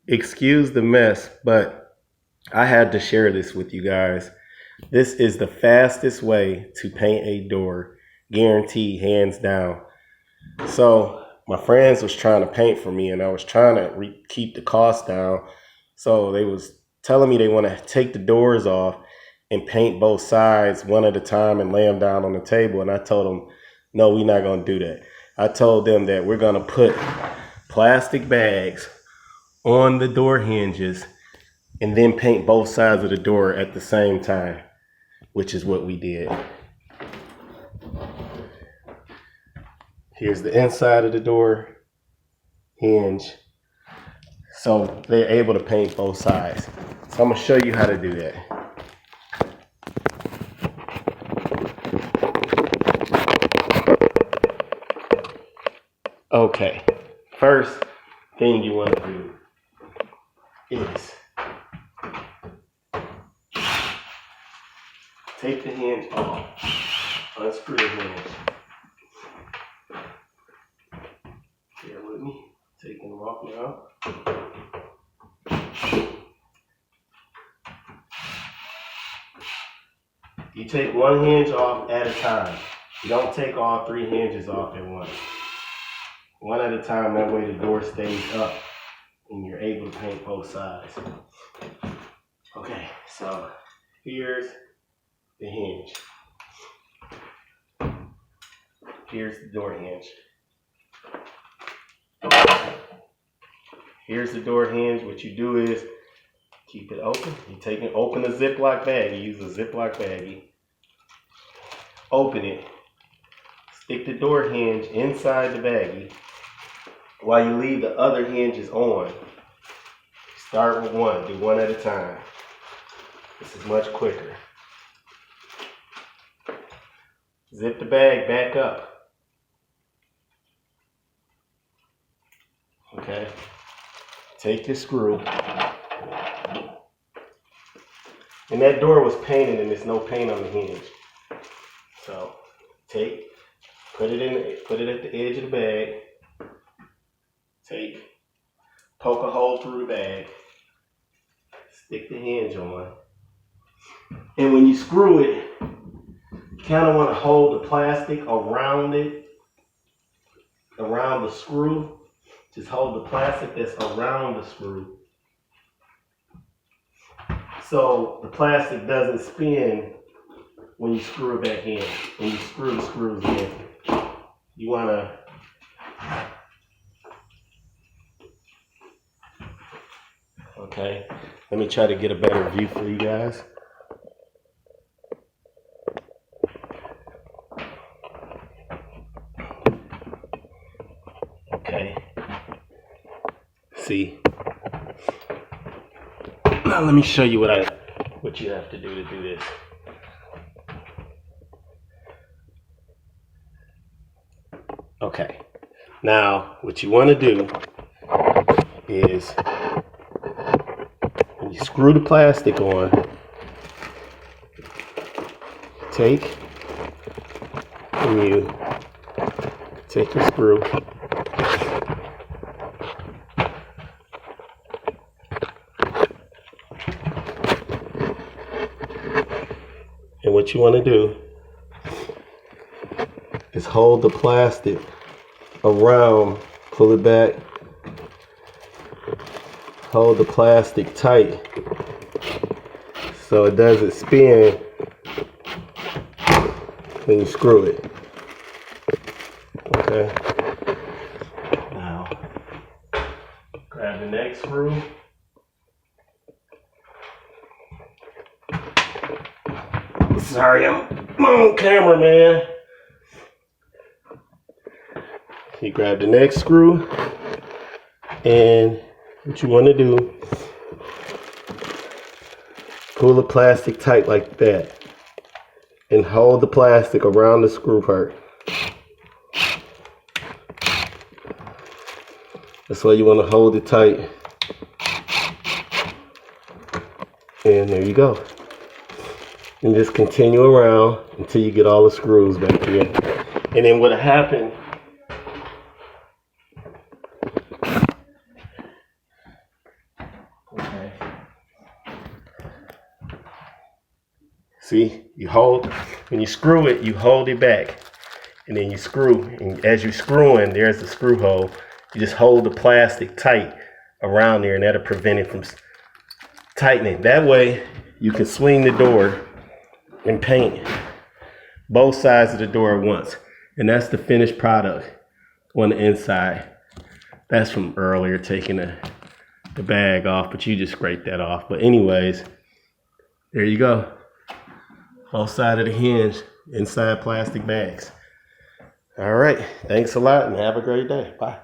Excuse the mess, but I had to share this with you guys. This is the fastest way to paint a door, guaranteed, hands down. So my friends was trying to paint for me, and I was trying to keep the cost down. So they was telling me they want to take the doors off and paint both sides one at a time and lay them down on the table. And I told them, no, we're not going to do that. I told them that we're going to put plastic bags on the door hinges and then paint both sides of the door at the same time, which is what we did. Here's the inside of the door hinge. So they're able to paint both sides. So I'm gonna show you how to do that. Okay, first thing you want to do is take the hinge off, unscrew the hinge. Bear with me, taking them off now. You take one hinge off at a time. You don't take all three hinges off at once. One at a time, that way the door stays up and you're able to paint both sides. Okay, so here's the hinge. Here's the door hinge. Here's the door hinge. What you do is keep it open. Open a Ziploc bag. You use a Ziploc baggie. Open it. Stick the door hinge inside the baggie while you leave the other hinges on. Start with one. Do one at a time. This is much quicker. Zip the bag back up. Okay. Take your screw. And that door was painted and there's no paint on the hinge. So put it at the edge of the bag. Poke a hole through the bag. Stick the hinge on. And when you screw it, you kind of want to hold the plastic around it, around the screw. Just hold the plastic that's around the screw so the plastic doesn't spin when you screw it back in. When you screw the screws in, you want to okay, let me try to get a better view for you guys. Okay. See? Now let me show you what you have to do this. Okay. Now what you want to do is when you screw the plastic on, take your screw. And what you want to do is hold the plastic around, pull it back, hold the plastic tight so it doesn't spin when you screw it. Okay. Now, grab the next screw. Sorry, I'm on camera, man. You grab the next screw, and what you want to do, pull the plastic tight like that, and hold the plastic around the screw part. That's why you want to hold it tight. And there you go. And just continue around until you get all the screws back here. And then what happened, See, you hold, when you screw it, you hold it back. And then you screw, and as you're screwing, there's the screw hole. You just hold the plastic tight around there, and that'll prevent it from tightening. That way, you can swing the door and paint both sides of the door at once. And that's the finished product on the inside. That's from earlier, taking the bag off, but you just scrape that off. But anyways, there you go. Both sides of the hinge, inside plastic bags. All right, thanks a lot and have a great day. Bye.